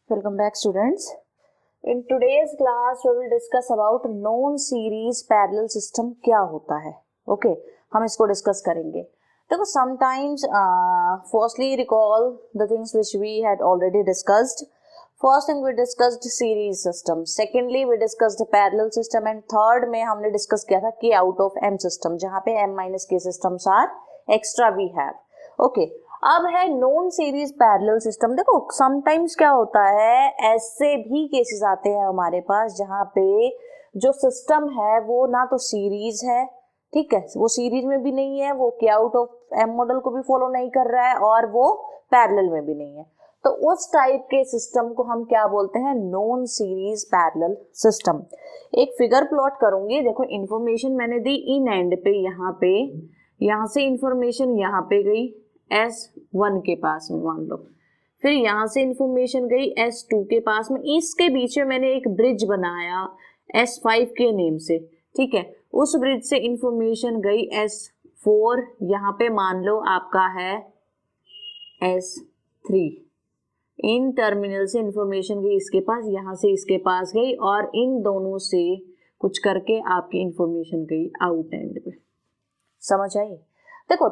Welcome back, students. In today's class, we will discuss about non-series parallel system क्या होता है. Okay, हम इसको discuss करेंगे. देखो, sometimes firstly recall the things which we had already discussed. First thing we discussed series system. Secondly we discussed parallel system and third में हमने discuss किया था K out of M system, जहाँ पे M minus K systems are extra we have. Okay. अब है non series parallel system. देखो sometimes क्या होता है, ऐसे भी केसेस आते हैं हमारे पास जहाँ पे जो सिस्टम है वो ना तो सीरीज है, ठीक है, वो सीरीज में भी नहीं है, वो के आउट ऑफ एम मॉडल को भी फॉलो नहीं कर रहा है और वो पैरेलल में भी नहीं है. तो उस टाइप के सिस्टम को हम क्या बोलते हैं, नॉन सीरीज पैरेलल सिस्टम. एक फिगर प्लॉट करूंगी. देखो इंफॉर्मेशन मैंने दी इन एंड पे, यहाँ से इंफॉर्मेशन यहाँ पे गई S1 के पास में मान लो, फिर यहाँ से इंफॉर्मेशन गई S2 के पास में, इसके बीच में मैंने एक ब्रिज बनाया S5 के नेम से, ठीक है. उस ब्रिज से इंफॉर्मेशन गई S4, यहाँ पे मान लो आपका है S3. इन टर्मिनल से इंफॉर्मेशन गई इसके पास, यहाँ से इसके पास गई और इन दोनों से कुछ करके आपकी इंफॉर्मेशन गई आउट एंड पे. समझ आई? देखो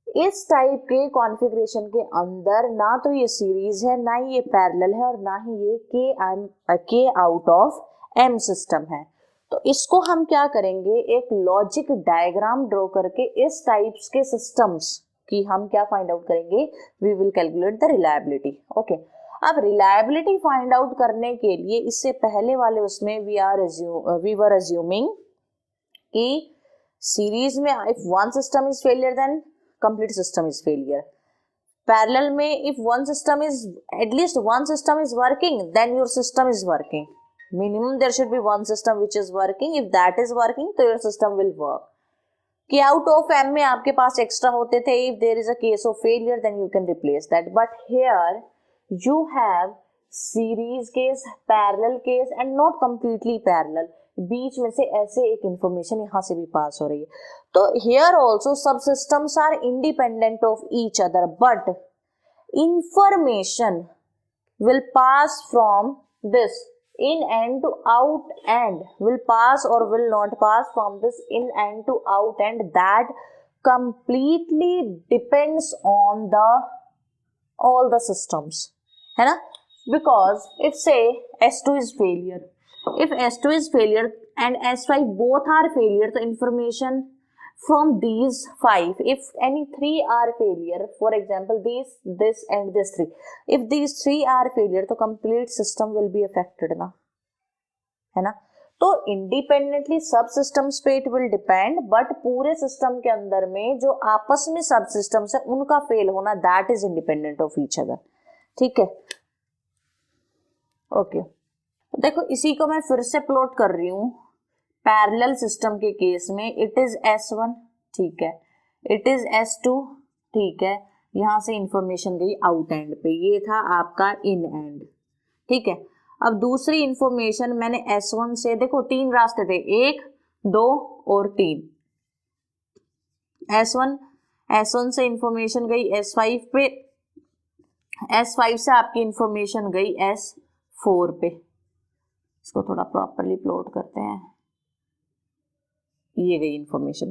इस टाइप के कॉन्फ़िगरेशन के अंदर ना तो ये सीरीज है, ना ही ये पैरेलल है और ना ही ये के आउट ऑफ एम सिस्टम है. तो इसको हम क्या करेंगे, एक लॉजिक डायग्राम ड्रॉ करके इस टाइप्स के सिस्टम्स की हम क्या फाइंड आउट करेंगे, we will calculate the reliability. Okay, अब रिलायबिलिटी फाइंड आउट करने के लिए इससे पहले वाले उसमें वी वर अज्यूमिंग कि सीरीज में if one system is failure then complete system is failure. Parallel में if one system is, at least one system is working, then your system is working. Minimum there should be one system which is working. If that is working, तो your system will work. कि out of M में आपके पास extra होते थे, if there is a case of failure then you can replace that. But here you have series case, parallel case and not completely parallel. बीच में से ऐसे एक information यहाँ से भी पास हो रही है. तो here also subsystems are independent of each other, but information will pass from this in end to out end, will pass or will not pass from this in end to out end. That completely depends on the all the systems, है ना. Because if say S2 is failure, if S2 is failure and S5 both are failure, the information from these 5, if any 3 are failure, for example this and this 3, if these 3 are failure तो complete system will be affected ना, है ना. तो independently सब systems पे it will depend, but पूरे system के अंदर में जो आपस में सब systems है उनका fail होना, that is independent of each other. ठीक है, ओके. देखो इसी को मैं फिर से प्लॉट कर रही हूँ. पैरेलल सिस्टम के केस में इट इज S1, ठीक है, इट इज S2, ठीक है, यहाँ से इंफॉर्मेशन गई आउट एंड पे, ये था आपका इन एंड, ठीक है. अब दूसरी इंफॉर्मेशन मैंने S1 से, देखो 3 रास्ते थे, 1, 2 और 3. S1 से इंफॉर्मेशन गई S5 पे, S5 से आपकी इंफॉर्मेशन गई S4 पे. इसको थोड़ा प्रॉपरली प्लॉट करते हैं. ये गई इंफॉर्मेशन.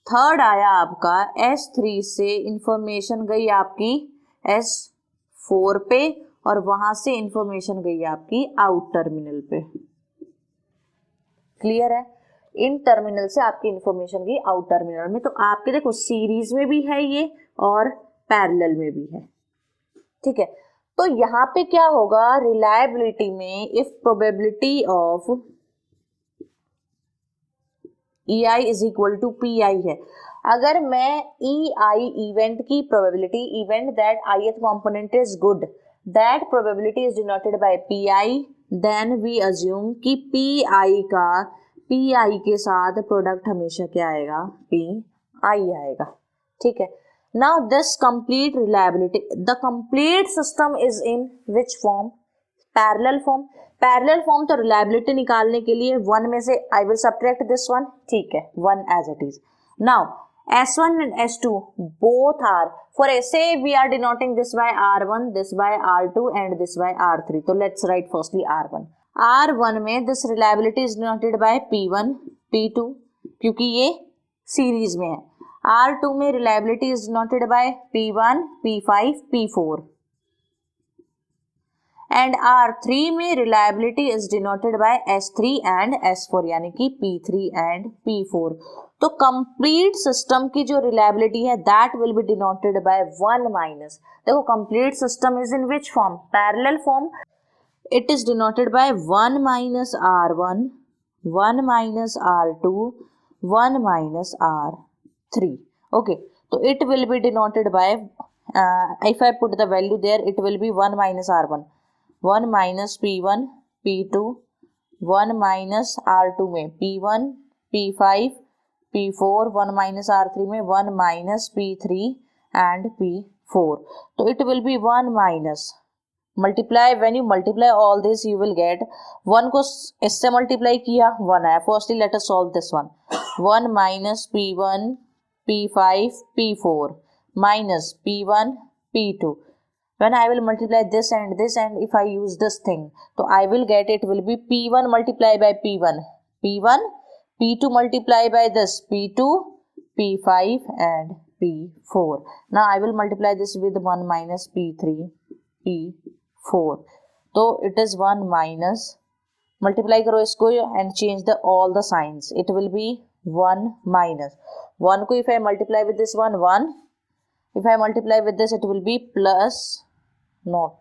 थर्ड आया आपका S3 से इंफॉर्मेशन गई आपकी S4 पे और वहां से इंफॉर्मेशन गई आपकी आउट टर्मिनल पे. क्लियर है? इन टर्मिनल से आपकी इंफॉर्मेशन गई आउट टर्मिनल में. तो आपके देखो सीरीज में भी है ये और पैरेलल में भी है, ठीक है. तो यहाँ पे क्या होगा, रिलायबिलिटी में if probability of EI is equal to PI है, अगर मैं EI इवेंट की probability, event that ith component is good, that probability is denoted by PI, then we assume कि PI के साथ प्रोडक्ट हमेशा क्या आएगा, PI आएगा, ठीक है. Now this complete reliability, the complete system is in which form? Parallel form. Parallel form तो reliability निकालने के लिए 1 में से I will subtract this one, ठीक है, 1 as it is. Now S1 and S2 both are, for say we are denoting this by R1, this by R2 and this by R3. So let's write firstly R1. R1 में this reliability is denoted by P1, P2 क्योंकि ये series में है. R2 में reliability is denoted by P1, P5, P4 and R3 में reliability is denoted by S3 and S4 यानी कि P3 and P4. तो कंप्लीट सिस्टम की जो रिलायबिलिटी है that will be denoted by 1 minus. देखो complete system is in which form, parallel form. It is denoted by 1 minus R1, 1 minus R2, 1 minus R3. Okay, तो it will be denoted by, if I put the value there, it will be 1 minus R1, 1 minus P1, P2, 1 minus R2 में P1, P5, P4, 1 minus R3 में 1 minus P3 and P4. तो it will be 1 minus, multiply, when you multiply all this you will get 1 को इससे multiply किया 1 आया. Firstly let us solve this one. 1 minus P1, P5, P4 minus P1, P2. When I will multiply this and if I use this thing, so I will get, it will be P1 multiplied by P1, P1, P2 multiply by this P2, P5 and P4. Now I will multiply this with 1 minus P3, P4. So it is 1 minus, multiply करो इसको and change the all the signs. It will be 1 minus 1 को if I multiply with this 1, 1. If I multiply with this it will be plus, not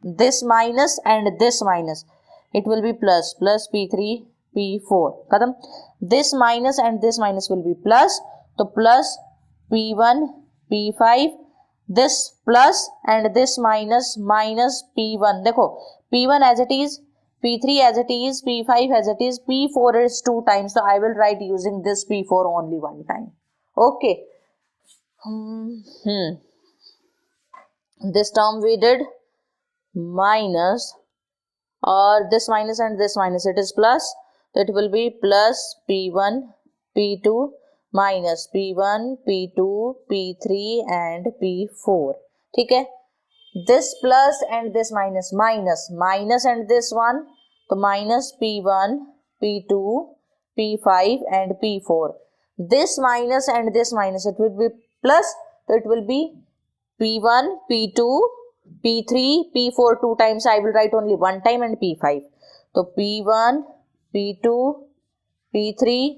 this minus and this minus. It will be plus P3, P4. खत्म. This minus and this minus will be plus. तो plus P1, P5, this plus and this minus P1. देखो P1 as it is, P3 as it is, P5 as it is, P4 is 2 times. So I will write using this P4 only 1 time. Okay. This term we did minus, or this minus and this minus, it is plus. So it will be plus P1, P2 minus P1, P2, P3 and P4. ठीक है. This plus and this minus, minus and this one, तो minus P1, P2, P5 and P4. This minus and this minus, it will be plus, so it will be P1, P2, P3, P4 2 times. I will write only 1 time and P5. So P1, P2, P3,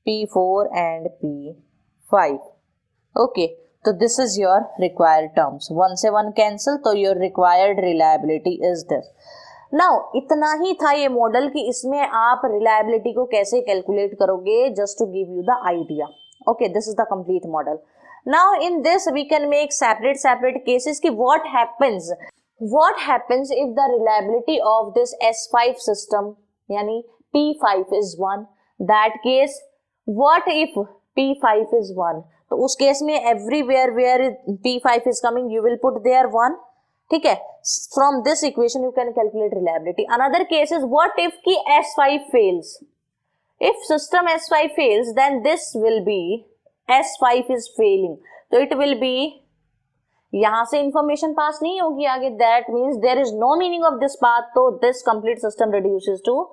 P4 and P5. Okay, so this is your required terms. 1 से 1 cancel, तो your required reliability is this. Now इतना ही था ये model कि इसमें आप reliability को कैसे calculate करोगे, just to give you the idea. Okay, this is the complete model. Now in this we can make separate cases कि what happens if the reliability of this S5 system यानी P5 is 1. That case, what if P5 is 1? तो उस case में everywhere where P5 is coming, you will put there 1. ठीक है. From this equation you can calculate reliability. Another case is what if की S5 fails? If system S5 fails, then this will be S5 is failing. तो it will be, यहाँ से information pass नहीं होगी आगे. That means there is no meaning of this path. तो this complete system reduces to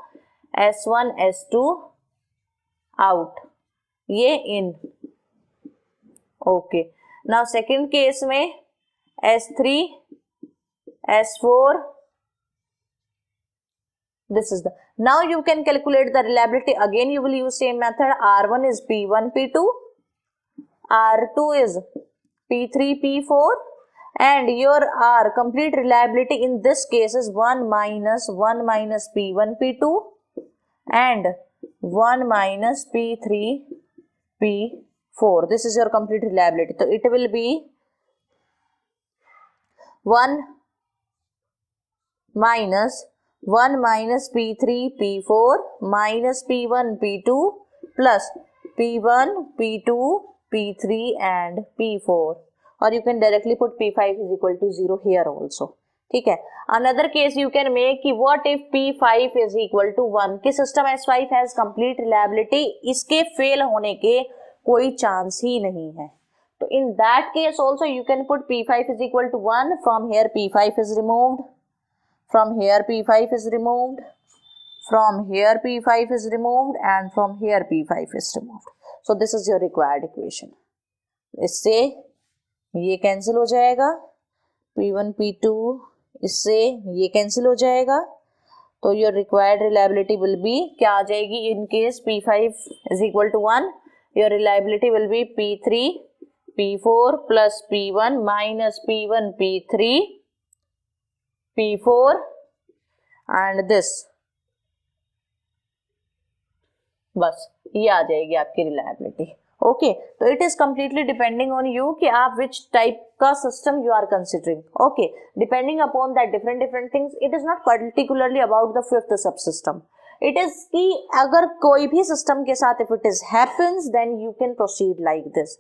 S1, S2 out, ये in. Okay. Now second case में S3, S4. This is the. Now you can calculate the reliability. Again you will use same method. R1 is P1, P2. R2 is P3, P4. And your R complete reliability in this case is 1 minus P1, P2. And 1 minus P3, P4. This is your complete reliability. So it will be 1 minus P3, P4 minus P1, P2 plus P1, P2, P3 and P4. Or you can directly put P5 is equal to 0 here also. ठीक है. Another case you can make कि what if P5 is equal to 1 कि system S5 has complete reliability. इसके fail होने के कोई chance ही नहीं है। तो in that case also you can put P5 is equal to 1, from here P5 is removed, from here P5 is removed, from here P5 is removed, and from here P5 is removed. So this is your required equation. इससे ये cancel हो जाएगा, P1 P2 इससे ये cancel हो जाएगा, तो your required reliability will be क्या आ जाएगी, in case P5 is equal to 1, your reliability will be P3 P4 plus P1 minus P1 P3 P4 and this, बस ये आ जाएगी आपकी रिलायबिलिटी। ओके, तो it is completely depending on you कि आप विच टाइप का system you are considering. Okay, depending upon that different things, it is not particularly about the fifth sub system, it is कि अगर कोई भी system के साथ if it is happens then you can proceed like this.